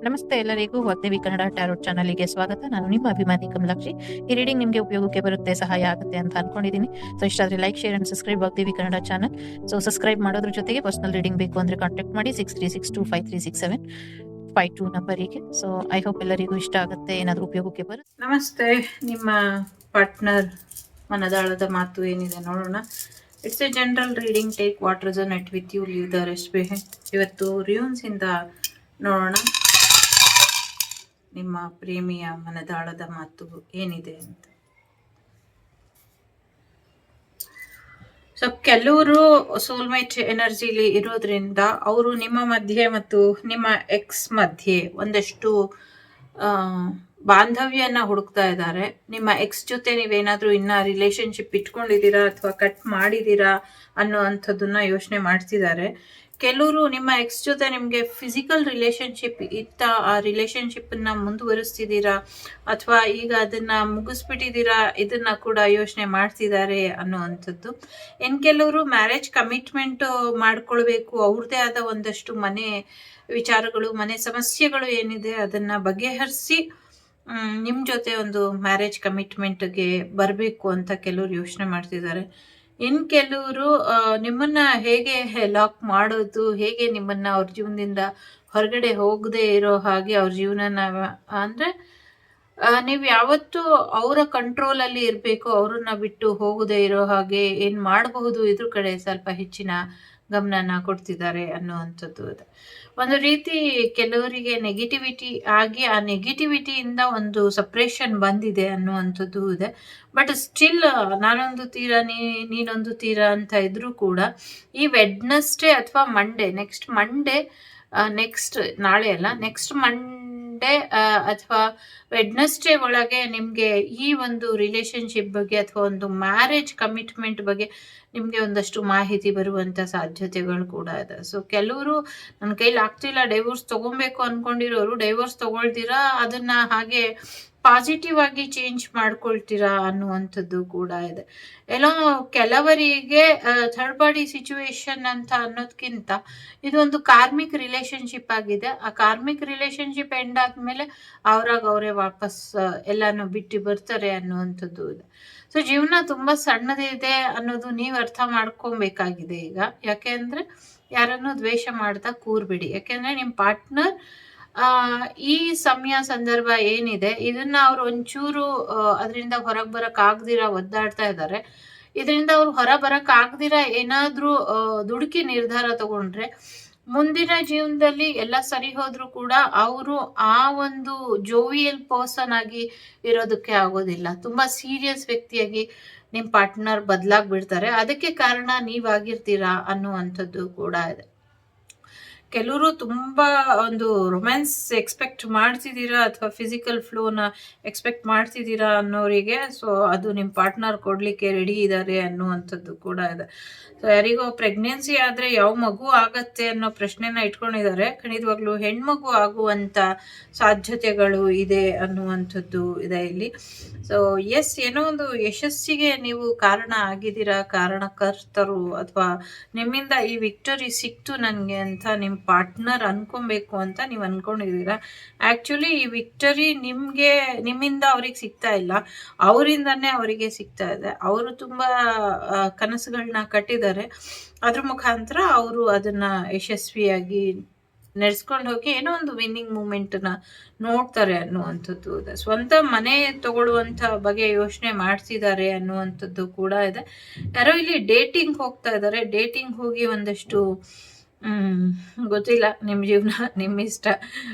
ನಮಸ್ತೆ ಎಲ್ಲರಿಗೂ ವಾಗ್ದೇವಿ ಕನ್ನಡ ಟ್ಯಾರೋಟ್ ಚಾನಲ್ಗೆ ಸ್ವಾಗತ. ನಾನು ನಿಮ್ಮ ಅಭಿಮಾನಿ ಕಮಲಾಕ್ಷಿ. ಈ ರೀಡಿಂಗ್ ನಿಮಗೆ ಉಪಯೋಗಕ್ಕೆ ಬರುತ್ತೆ, ಸಹಾಯ ಆಗುತ್ತೆ ಅಂತ ಅನ್ಕೊಂಡಿದ್ದೀನಿ. ಸೊ ಇಷ್ಟ ಆದರೆ like, share and subscribe Vagdevi Kannada channel. So subscribe ಮಾಡೋದ್ರ ಜೊತೆಗೆ ಪರ್ಸನಲ್ ರೀಡಿಂಗ್ ಬೇಕು ಅಂದ್ರೆ ಕಾಂಟ್ಯಾಕ್ಟ್ ಮಾಡಿ 6362536752 ನಂಬರಿಗೆ. ಸೊ ಐ ಹೋಪ್ ಎಲ್ಲರಿಗೂ ಇಷ್ಟ ಆಗುತ್ತೆ, ಏನಾದರೂ ಉಪಯೋಗಕ್ಕೆ ಬರುತ್ತೆ. ನಮಸ್ತೆ. ನಿಮ್ಮ ಪಾರ್ಟ್ನರ್ ಮನದಾಳದ ಮಾತು ಏನಿದೆ ನೋಡೋಣ. It's a general reading. Take what resonate with you, leave the rest behind. ಇವತ್ತು ರಿಯೂನ್ಸ್ ಇಂದ ನೋಡೋಣ ನಿಮ್ಮ ಪ್ರೇಮಿಯ ಮನದಾಳದ ಮಾತು ಏನಿದೆ ಅಂತ. ಸೊ ಕೆಲವರು ಸೋಲ್ಮೇಟ್ ಎನರ್ಜಿಲಿ ಇರೋದ್ರಿಂದ ಅವರು ನಿಮ್ಮ ಮಧ್ಯೆ ಮತ್ತು ನಿಮ್ಮ ಎಕ್ಸ್ ಮಧ್ಯೆ ಒಂದಷ್ಟು ಬಾಂಧವ್ಯನ ಹುಡುಕ್ತಾ ಇದ್ದಾರೆ. ನಿಮ್ಮ ಎಕ್ಸ್ ಜೊತೆ ನೀವೇನಾದ್ರೂ ಇನ್ನ ರಿಲೇಶನ್ಶಿಪ್ ಇಟ್ಕೊಂಡಿದ್ದೀರಾ ಅಥವಾ ಕಟ್ ಮಾಡಿದ್ದೀರಾ ಅನ್ನೋ ಅಂಥದ್ದನ್ನ ಯೋಚನೆ ಮಾಡ್ತಿದ್ದಾರೆ. ಕೆಲವರು ನಿಮ್ಮ ಎಕ್ಸ್ ಜೊತೆ ನಿಮಗೆ ಫಿಸಿಕಲ್ ರಿಲೇಶನ್ಶಿಪ್ ಇತ್ತ, ಆ ರಿಲೇಶನ್ಶಿಪ್ಪನ್ನ ಮುಂದುವರಿಸ್ತಿದ್ದೀರಾ ಅಥವಾ ಈಗ ಅದನ್ನ ಮುಗಿಸ್ಬಿಟ್ಟಿದ್ದೀರಾ, ಇದನ್ನ ಕೂಡ ಯೋಚನೆ ಮಾಡ್ತಿದ್ದಾರೆ ಅನ್ನೋ ಅಂಥದ್ದು. ಕೆಲವರು ಮ್ಯಾರೇಜ್ ಕಮಿಟ್ಮೆಂಟ್ ಮಾಡ್ಕೊಳ್ಬೇಕು, ಅವ್ರದ್ದೇ ಆದ ಒಂದಷ್ಟು ಮನೆ ವಿಚಾರಗಳು, ಮನೆ ಸಮಸ್ಯೆಗಳು ಏನಿದೆ ಅದನ್ನ ಬಗೆಹರಿಸಿ ನಿಮ್ಮ ಜೊತೆ ಒಂದು ಮ್ಯಾರೇಜ್ ಕಮಿಟ್ಮೆಂಟ್ಗೆ ಬರಬೇಕು ಅಂತ ಕೆಲವರು ಯೋಚನೆ ಮಾಡ್ತಿದ್ದಾರೆ. ಕೆಲವರು ನಿಮ್ಮನ್ನ ಹೇಗೆ ಲಾಕ್ ಮಾಡೋದು, ಹೇಗೆ ನಿಮ್ಮನ್ನ ಅವ್ರ ಜೀವನದಿಂದ ಹೊರಗಡೆ ಹೋಗದೆ ಇರೋ ಹಾಗೆ ಅವ್ರ ಜೀವನನ ಅಂದ್ರೆ ನೀವು ಯಾವತ್ತೂ ಅವರ ಕಂಟ್ರೋಲ್ ಅಲ್ಲಿ ಇರಬೇಕು, ಅವ್ರನ್ನ ಬಿಟ್ಟು ಹೋಗದೆ ಇರೋ ಹಾಗೆ ಏನ್ ಮಾಡಬಹುದು ಇದ್ರ ಕಡೆ ಸ್ವಲ್ಪ ಹೆಚ್ಚಿನ ಗಮನನ ಕೊಡ್ತಿದ್ದಾರೆ ಅನ್ನುವಂಥದ್ದು ಇದೆ. ಒಂದು ರೀತಿ ಕೆಲವರಿಗೆ ನೆಗೆಟಿವಿಟಿ ಆಗಿ ಆ ನೆಗೆಟಿವಿಟಿಯಿಂದ ಒಂದು ಸಪ್ರೇಷನ್ ಬಂದಿದೆ ಅನ್ನುವಂಥದ್ದು ಇದೆ. ಬಟ್ ಸ್ಟಿಲ್ ನಾನೊಂದು ತೀರ ನೀನೊಂದು ತೀರ ಅಂತ ಇದ್ರೂ ಕೂಡ ಈ ವೆಡ್ನೆಸ್ಡೇ ಅಥವಾ ಮಂಡೇ, ನೆಕ್ಸ್ಟ್ ನಾಳೆ ಅಲ್ಲ, ನೆಕ್ಸ್ಟ್ ಮಂಡೇ ಅಥವಾ ವೆಡ್ನೆಸ್ಡೇ ಒಳಗೆ ನಿಮಗೆ ಈ ಒಂದು ರಿಲೇಶನ್ಶಿಪ್ ಬಗ್ಗೆ ಅಥವಾ ಒಂದು ಮ್ಯಾರೇಜ್ ಕಮಿಟ್ಮೆಂಟ್ ಬಗ್ಗೆ ನಿಮಗೆ ಒಂದಷ್ಟು ಮಾಹಿತಿ ಬರುವಂತ ಸಾಧ್ಯತೆಗಳು ಕೂಡ ಇದೆ. ಸೊ ಕೆಲವರು ನನ್ನ ಕೈಲಿ ಆಗ್ತಿಲ್ಲ, ಡೈವೋರ್ಸ್ ತಗೊಬೇಕು ಅನ್ಕೊಂಡಿರೋರು ಡೈವೋರ್ಸ್ ತಗೊಳ್ತೀರಾ, ಅದನ್ನ ಹಾಗೆ ಪಾಸಿಟಿವ್ ಆಗಿ ಚೇಂಜ್ ಮಾಡ್ಕೊಳ್ತೀರಾ ಅನ್ನುವಂಥದ್ದು ಕೂಡ ಇದೆ. ಎಲ್ಲೋ ಕೆಲವರಿಗೆ ಥರ್ಡ್ ಪಾರ್ಟಿ ಸಿಚುವೇಶನ್ ಅಂತ ಅನ್ನೋದಕ್ಕಿಂತ ಇದೊಂದು ಕಾರ್ಮಿಕ್ ರಿಲೇಶನ್ಶಿಪ್ ಆಗಿದೆ. ಆ ಕಾರ್ಮಿಕ್ ರಿಲೇಶನ್ಶಿಪ್ ಎಂಡ್ ಆದ್ಮೇಲೆ ಅವರೇ ವಾಪಸ್ ಎಲ್ಲಾನು ಬಿಟ್ಟು ಬರ್ತಾರೆ ಅನ್ನುವಂಥದ್ದು ಇದೆ. ಸೊ ಜೀವನ ತುಂಬಾ ಸಣ್ಣದಿದೆ ಅನ್ನೋದು ನೀವು ಅರ್ಥ ಮಾಡ್ಕೊಬೇಕಾಗಿದೆ ಈಗ. ಯಾಕೆಂದ್ರೆ ಯಾರನ್ನು ದ್ವೇಷ ಮಾಡ್ತಾ ಕೂರ್ಬಿಡಿ. ಯಾಕೆಂದ್ರೆ ನಿಮ್ ಪಾರ್ಟ್ನರ್ ಈ ಸಮಯ ಸಂದರ್ಭ ಏನಿದೆ ಇದನ್ನ ಅವ್ರು ಒಂಚೂರು ಅದರಿಂದ ಹೊರಗೆ ಬರಕ್ ಆಗ್ದಿರಾ ಒದ್ದಾಡ್ತಾ ಇದ್ದಾರೆ. ಇದರಿಂದ ಅವ್ರು ಹೊರ ಬರಕ್ ಆಗ್ದಿರಾ ಏನಾದ್ರೂ ದುಡುಕಿ ನಿರ್ಧಾರ ತಗೊಂಡ್ರೆ ಮುಂದಿನ ಜೀವನದಲ್ಲಿ ಎಲ್ಲ ಸರಿ ಹೋದ್ರು ಕೂಡ ಅವರು ಆ ಒಂದು ಜೋವಿಯಲ್ ಪರ್ಸನ್ ಆಗಿ ಇರೋದಕ್ಕೆ ಆಗೋದಿಲ್ಲ. ತುಂಬಾ ಸೀರಿಯಸ್ ವ್ಯಕ್ತಿಯಾಗಿ ನಿಮ್ ಪಾರ್ಟ್ನರ್ ಬದಲಾಗ್ಬಿಡ್ತಾರೆ. ಅದಕ್ಕೆ ಕಾರಣ ನೀವಾಗಿರ್ತೀರಾ ಅನ್ನುವಂಥದ್ದು ಕೂಡ ಇದೆ. ಕೆಲವರು ತುಂಬಾ ಒಂದು ರೊಮ್ಯಾನ್ಸ್ ಎಕ್ಸ್ಪೆಕ್ಟ್ ಮಾಡ್ತಿದ್ದೀರಾ ಅಥವಾ ಫಿಸಿಕಲ್ ಫ್ಲೋನ ಎಕ್ಸ್ಪೆಕ್ಟ್ ಮಾಡ್ತಿದ್ದೀರಾ ಅನ್ನೋರಿಗೆ ಸೊ ಅದು ನಿಮ್ಮ ಪಾರ್ಟ್ನರ್ ಕೊಡ್ಲಿಕ್ಕೆ ರೆಡಿ ಇದ್ದಾರೆ ಅನ್ನುವಂಥದ್ದು ಕೂಡ ಇದೆ. ಸೊ ಯಾರಿಗೋ ಪ್ರೆಗ್ನೆನ್ಸಿ ಆದ್ರೆ ಯಾವ ಮಗು ಆಗತ್ತೆ ಅನ್ನೋ ಪ್ರಶ್ನೆನ ಇಟ್ಕೊಂಡಿದ್ದಾರೆ. ಖಂಡಿತವಾಗ್ಲೂ ಹೆಣ್ಮಗು ಆಗುವಂತ ಸಾಧ್ಯತೆಗಳು ಇದೆ ಅನ್ನುವಂಥದ್ದು ಇದೆ ಇಲ್ಲಿ. ಸೊ ಎಸ್, ಏನೋ ಒಂದು ಯಶಸ್ಸಿಗೆ ನೀವು ಕಾರಣ ಆಗಿದ್ದೀರಾ, ಕಾರಣಕರ್ತರು, ಅಥವಾ ನಿಮ್ಮಿಂದ ಈ ವಿಕ್ಟರಿ ಸಿಕ್ತು ನನ್ಗೆ ಅಂತ ನಿಮ್ ಪಾರ್ಟ್ನರ್ ಅನ್ಕೊಬೇಕು ಅಂತ ನೀವು ಅನ್ಕೊಂಡಿದ್ದೀರಾ. ಆಕ್ಚುಲಿ ಈ ವಿಕ್ಟರಿ ನಿಮ್ಮಿಂದ ಅವ್ರಿಗೆ ಸಿಗ್ತಾ ಇಲ್ಲ, ಅವರಿಂದಾನೇ ಅವರಿಗೆ ಸಿಗ್ತಾ ಇದೆ. ಅವರು ತುಂಬಾ ಕನಸುಗಳನ್ನ ಕಟ್ಟಿದ್ದಾರೆ, ಅದ್ರ ಮುಖಾಂತರ ಅವರು ಅದನ್ನ ಯಶಸ್ವಿಯಾಗಿ ನಡೆಸ್ಕೊಂಡು ಹೋಗಿ ಏನೋ ಒಂದು ವಿನ್ನಿಂಗ್ ಮೂಮೆಂಟ್ ನ ನೋಡ್ತಾರೆ ಅನ್ನುವಂಥದ್ದು ಇದೆ. ಸ್ವಂತ ಮನೆ ತಗೊಳ್ಳುವಂತ ಬಗ್ಗೆ ಯೋಚನೆ ಮಾಡ್ತಿದ್ದಾರೆ ಅನ್ನುವಂಥದ್ದು ಕೂಡ ಇದೆ. ಯಾರೋ ಇಲ್ಲಿ ಡೇಟಿಂಗ್ ಹೋಗ್ತಾ ಇದ್ದಾರೆ. ಡೇಟಿಂಗ್ ಹೋಗಿ ಒಂದಷ್ಟು ಗೊತ್ತಿಲ್ಲ, ನಿಮ್ ಜೀವನ ನಿಮ್ ಇಷ್ಟ,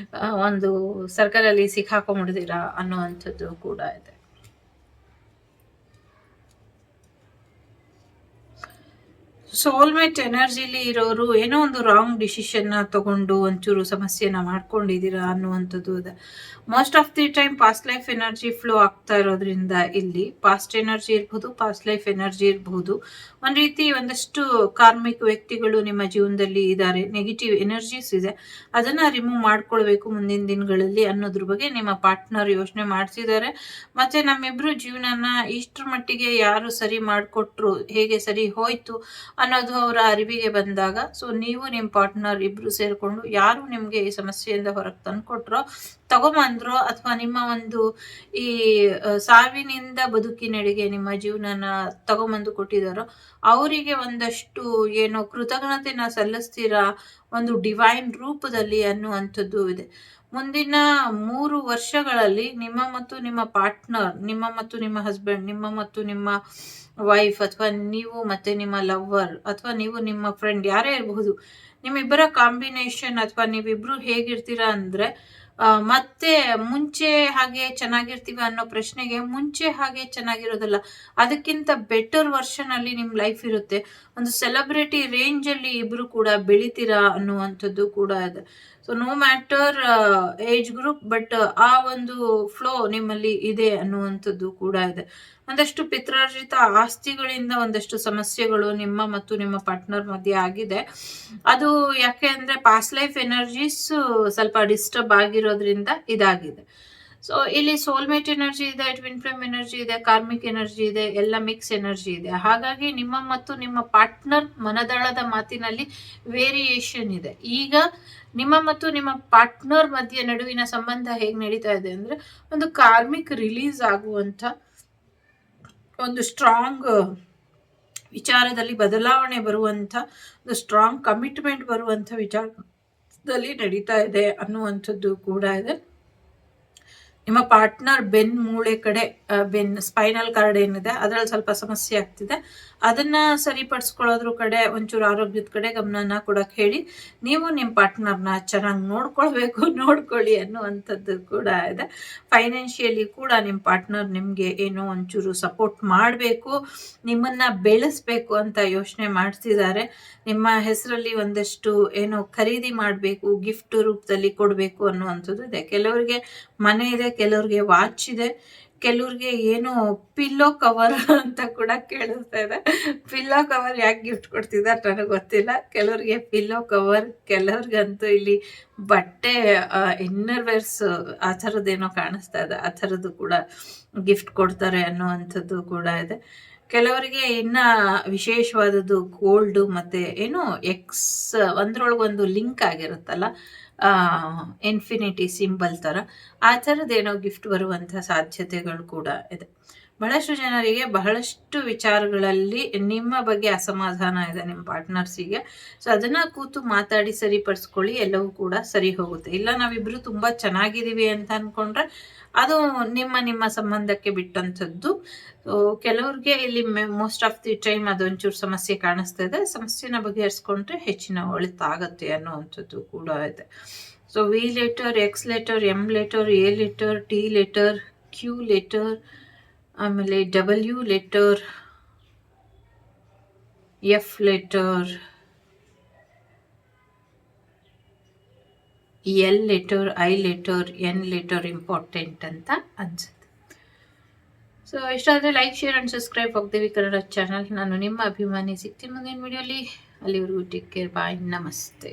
ಒಂದು ಸರ್ಕಲ್ ಅಲ್ಲಿ ಸಿಕ್ಕಾಕೊಂಡ್ಬಿಡ್ತೀರಾ ಅನ್ನುವಂಥದ್ದು ಕೂಡ ಇದೆ. ಸೋಲ್ಮೇಟ್ ಎನರ್ಜಿಲಿ ಇರೋರು ಏನೋ ಒಂದು ರಾಂಗ್ ಡಿಸಿಷನ್ ತಗೊಂಡು ಒಂಚೂರು ಸಮಸ್ಯೆನ ಮಾಡ್ಕೊಂಡಿದ್ದೀರಾ ಅನ್ನುವಂಥದ್ದು ಇದೆ. Most of the time past life energy flow ಆಗ್ತಾ ಇರೋದ್ರಿಂದ ಇಲ್ಲಿ ಪಾಸ್ಟ್ ಎನರ್ಜಿ ಇರ್ಬೋದು, ಪಾಸ್ಟ್ ಲೈಫ್ ಎನರ್ಜಿ ಇರ್ಬೋದು, ಒಂದ್ ರೀತಿ ಒಂದಷ್ಟು ಕಾರ್ಮಿಕ ವ್ಯಕ್ತಿಗಳು ನಿಮ್ಮ ಜೀವನದಲ್ಲಿ ಇದ್ದಾರೆ. ನೆಗೆಟಿವ್ ಎನರ್ಜೀಸ್ ಇದೆ, ಅದನ್ನ ರಿಮೂವ್ ಮಾಡ್ಕೊಳ್ಬೇಕು ಮುಂದಿನ ದಿನಗಳಲ್ಲಿ ಅನ್ನೋದ್ರ ಬಗ್ಗೆ ನಿಮ್ಮ ಪಾರ್ಟ್ನರ್ ಯೋಚನೆ ಮಾಡ್ತಿದ್ದಾರೆ. ಮತ್ತೆ ನಮ್ಮಿಬ್ರು ಜೀವನನ ಇಷ್ಟರ ಮಟ್ಟಿಗೆ ಯಾರು ಸರಿ ಮಾಡ್ಕೊಟ್ರು, ಹೇಗೆ ಸರಿ ಹೋಯ್ತು ಅನ್ನೋದು ಅವರ ಅರಿವಿಗೆ ಬಂದಾಗ, ಸೊ ನೀವು ನಿಮ್ಮ ಪಾರ್ಟ್ನರ್ ಇಬ್ರು ಸೇರಿಕೊಂಡು ಯಾರು ನಿಮಗೆ ಈ ಸಮಸ್ಯೆಯಿಂದ ಹೊರಗೆ ತಂದುಕೊಟ್ರೋ, ತಗೊಂಬಂದ್ರೋ, ಅಥವಾ ನಿಮ್ಮ ಒಂದು ಈ ಸಾವಿನಿಂದ ಬದುಕಿನೆಡೆಗೆ ನಿಮ್ಮ ಜೀವನನ ತಗೊಂಬಂದು ಕೊಟ್ಟಿದ್ದಾರೋ ಅವರಿಗೆ ಒಂದಷ್ಟು ಏನೋ ಕೃತಜ್ಞತೆನ ಸಲ್ಲಿಸ್ತೀರಾ ಒಂದು ಡಿವೈನ್ ರೂಪದಲ್ಲಿ ಅನ್ನುವಂಥದ್ದು ಇದೆ. ಮುಂದಿನ 3 ವರ್ಷಗಳಲ್ಲಿ ನಿಮ್ಮ ಮತ್ತು ನಿಮ್ಮ ಪಾರ್ಟ್ನರ್, ನಿಮ್ಮ ಮತ್ತು ನಿಮ್ಮ ಹಸ್ಬೆಂಡ್, ನಿಮ್ಮ ಮತ್ತು ನಿಮ್ಮ ವೈಫ್, ಅಥವಾ ನೀವು ಮತ್ತೆ ನಿಮ್ಮ ಲವ್ವರ್, ಅಥವಾ ನೀವು ನಿಮ್ಮ ಫ್ರೆಂಡ್, ಯಾರೇ ಇರಬಹುದು, ನಿಮ್ಮಿಬ್ಬರ ಕಾಂಬಿನೇಷನ್ ಅಥವಾ ನೀವಿಬ್ರು ಹೇಗಿರ್ತೀರಾ ಅಂದ್ರೆ ಮತ್ತೆ ಮುಂಚೆ ಹಾಗೆ ಚೆನ್ನಾಗಿರ್ತೀವ ಅನ್ನೋ ಪ್ರಶ್ನೆಗೆ ಮುಂಚೆ ಹಾಗೆ ಚೆನ್ನಾಗಿರೋದಲ್ಲ, ಅದಕ್ಕಿಂತ ಬೆಟರ್ ವರ್ಷನ್ ಅಲ್ಲಿ ನಿಮ್ ಲೈಫ್ ಇರುತ್ತೆ. ಒಂದು ಸೆಲೆಬ್ರಿಟಿ ರೇಂಜ್ ಅಲ್ಲಿ ಇಬ್ರು ಕೂಡ ಬೆಳಿತೀರಾ ಅನ್ನುವಂಥದ್ದು ಕೂಡ ಇದೆ. So no matter age group, but ಆ ಒಂದು ಫ್ಲೋ ನಿಮ್ಮಲ್ಲಿ ಇದೆ ಅನ್ನುವಂಥದ್ದು ಕೂಡ ಇದೆ. ಒಂದಷ್ಟು ಪಿತ್ರಾರ್ಜಿತ ಆಸ್ತಿಗಳಿಂದ ಒಂದಷ್ಟು ಸಮಸ್ಯೆಗಳು ನಿಮ್ಮ ಮತ್ತು ನಿಮ್ಮ ಪಾರ್ಟ್ನರ್ ಮಧ್ಯೆ ಆಗಿದೆ. ಅದು ಯಾಕೆ ಅಂದ್ರೆ ಪಾಸ್ಟ್ ಲೈಫ್ ಎನರ್ಜೀಸ್ ಸ್ವಲ್ಪ ಡಿಸ್ಟರ್ಬ್ ಆಗಿರೋದ್ರಿಂದ ಇದಾಗಿದೆ. ಸೊ ಇಲ್ಲಿ ಸೋಲ್ಮೇಟ್ ಎನರ್ಜಿ ಇದೆ, ಟ್ವಿನ್ ಫ್ಲೇಮ್ ಎನರ್ಜಿ ಇದೆ, ಕಾರ್ಮಿಕ್ ಎನರ್ಜಿ ಇದೆ, ಎಲ್ಲ ಮಿಕ್ಸ್ ಎನರ್ಜಿ ಇದೆ. ಹಾಗಾಗಿ ನಿಮ್ಮ ಮತ್ತು ನಿಮ್ಮ ಪಾರ್ಟ್ನರ್ ಮನದಾಳದ ಮಾತಿನಲ್ಲಿ ವೇರಿಯೇಷನ್ ಇದೆ. ಈಗ ನಿಮ್ಮ ಮತ್ತು ನಿಮ್ಮ ಪಾರ್ಟ್ನರ್ ಮಧ್ಯೆ ನಡುವಿನ ಸಂಬಂಧ ಹೇಗೆ ನಡೀತಾ ಇದೆ ಅಂದ್ರೆ ಒಂದು ಕಾರ್ಮಿಕ್ ರಿಲೀಸ್ ಆಗುವಂತ ಒಂದು ಸ್ಟ್ರಾಂಗ್ ವಿಚಾರದಲ್ಲಿ ಬದಲಾವಣೆ ಬರುವಂತ ಒಂದು ಸ್ಟ್ರಾಂಗ್ ಕಮಿಟ್ಮೆಂಟ್ ಬರುವಂತ ವಿಚಾರದಲ್ಲಿ ನಡೀತಾ ಇದೆ ಅನ್ನುವಂಥದ್ದು ಕೂಡ ಇದೆ. ನಿಮ್ಮ ಪಾರ್ಟ್ನರ್ ಬೆನ್ ಮೂಳೆ ಕಡೆ ಸ್ಪೈನಲ್ ಕಾರ್ಡ್ ಏನಿದೆ ಅದರಲ್ಲಿ ಸ್ವಲ್ಪ ಸಮಸ್ಯೆ ಆಗ್ತಿದೆ. ಅದನ್ನ ಸರಿಪಡಿಸ್ಕೊಳ್ಳೋದ್ರ ಕಡೆ ಒಂಚೂರು ಆರೋಗ್ಯದ ಕಡೆ ಗಮನನ ಕೊಡಕ್ಕೆ ಹೇಳಿ. ನೀವು ನಿಮ್ಮ ಪಾರ್ಟ್ನರ್ನ ಚೆನ್ನಾಗಿ ನೋಡ್ಕೊಳ್ಳಿ ಅನ್ನುವಂಥದ್ದು ಕೂಡ ಇದೆ. ಫೈನಾನ್ಷಿಯಲಿ ಕೂಡ ನಿಮ್ಮ ಪಾರ್ಟ್ನರ್ ನಿಮಗೆ ಏನೋ ಒಂಚೂರು ಸಪೋರ್ಟ್ ಮಾಡಬೇಕು, ನಿಮ್ಮನ್ನ ಬೆಳೆಸ್ಬೇಕು ಅಂತ ಯೋಚನೆ ಮಾಡ್ತಿದ್ದಾರೆ. ನಿಮ್ಮ ಹೆಸರಲ್ಲಿ ಒಂದಷ್ಟು ಏನೋ ಖರೀದಿ ಮಾಡಬೇಕು, ಗಿಫ್ಟ್ ರೂಪದಲ್ಲಿ ಕೊಡಬೇಕು ಅನ್ನುವಂಥದ್ದು ಇದೆ. ಕೆಲವರಿಗೆ ಮನೆ ಇದೆ, ಕೆಲವ್ರಿಗೆ ವಾಚ್ ಇದೆ, ಕೆಲವ್ರಿಗೆ ಏನೋ ಪಿಲ್ಲೋ ಕವರ್ ಅಂತ ಕೂಡ ಕೇಳಿಸ್ತಾ ಇದೆ. ಪಿಲ್ಲೋ ಕವರ್ ಯಾಕೆ ಗಿಫ್ಟ್ ಕೊಡ್ತಿದ್ದಾರೆ ನನಗೆ ಗೊತ್ತಿಲ್ಲ. ಕೆಲವ್ರಿಗೆ ಪಿಲ್ಲೋ ಕವರ್, ಕೆಲವ್ರಿಗಂತೂ ಇಲ್ಲಿ ಬಟ್ಟೆ ಇನ್ನರ್ ವೇರ್ಸ್ ಆ ಥರದ್ದೇನೋ ಕಾಣಿಸ್ತಾ ಇದೆ, ಆ ಥರದ್ದು ಕೂಡ ಗಿಫ್ಟ್ ಕೊಡ್ತಾರೆ ಅನ್ನುವಂಥದ್ದು ಕೂಡ ಇದೆ. ಕೆಲವರಿಗೆ ಇನ್ನ ವಿಶೇಷವಾದದ್ದು ಗೋಲ್ಡ್ ಮತ್ತೆ ಏನೋ ಎಕ್ಸ್ ಒಂದ್ರೊಳಗೊಂದು ಲಿಂಕ್ ಆಗಿರುತ್ತಲ್ಲ, ಇನ್ಫಿನಿಟಿ ಸಿಂಬಲ್ ತರ, ಆ ಥರದ್ದೇನೋ ಗಿಫ್ಟ್ ಬರುವಂತಹ ಸಾಧ್ಯತೆಗಳು ಕೂಡ ಇದೆ. ಬಹಳಷ್ಟು ಜನರಿಗೆ ಬಹಳಷ್ಟು ವಿಚಾರಗಳಲ್ಲಿ ನಿಮ್ಮ ಬಗ್ಗೆ ಅಸಮಾಧಾನ ಇದೆ ನಿಮ್ಮ ಪಾರ್ಟ್ನರ್ಸಿಗೆ. ಸೊ ಅದನ್ನ ಕೂತು ಮಾತಾಡಿ ಸರಿಪಡಿಸ್ಕೊಳ್ಳಿ, ಎಲ್ಲವೂ ಕೂಡ ಸರಿ ಹೋಗುತ್ತೆ. ಇಲ್ಲ ನಾವಿಬ್ರು ತುಂಬಾ ಚೆನ್ನಾಗಿದ್ದೀವಿ ಅಂತ ಅನ್ಕೊಂಡ್ರೆ ಅದು ನಿಮ್ಮ ಸಂಬಂಧಕ್ಕೆ ಬಿಟ್ಟಂಥದ್ದು. ಕೆಲವ್ರಿಗೆ ಇಲ್ಲಿ ಮೋಸ್ಟ್ ಆಫ್ ದಿ ಟೈಮ್ ಅದೊಂಚೂರು ಸಮಸ್ಯೆ ಕಾಣಿಸ್ತಾ ಇದೆ. ಸಮಸ್ಯೆನ ಬಗೆಹರಿಸ್ಕೊಂಡ್ರೆ ಹೆಚ್ಚಿನ ಒಳಿತಾಗತ್ತೆ ಅನ್ನುವಂಥದ್ದು ಕೂಡ ಇದೆ. So V letter, X letter, M letter, A letter, T letter, Q letter, ಆಮೇಲೆ W letter, F letter, L letter, I letter, N letter important ಅಂತ ಅನ್ಸುತ್ತೆ. ಸೊ ಇಷ್ಟಾದರೆ like, share and subscribe Vagdevi Kannada channel. ನಾನು ನಿಮ್ಮ ಅಭಿಮಾನಿ. ಸಿಗ್ತೀನಿ ಮುಂದಿನ ವಿಡಿಯೋಲಿ. ಅಲ್ಲಿವರೆಗೂ ಟೇಕ್ ಕೇರ್, ಬಾಯ್, ನಮಸ್ತೆ.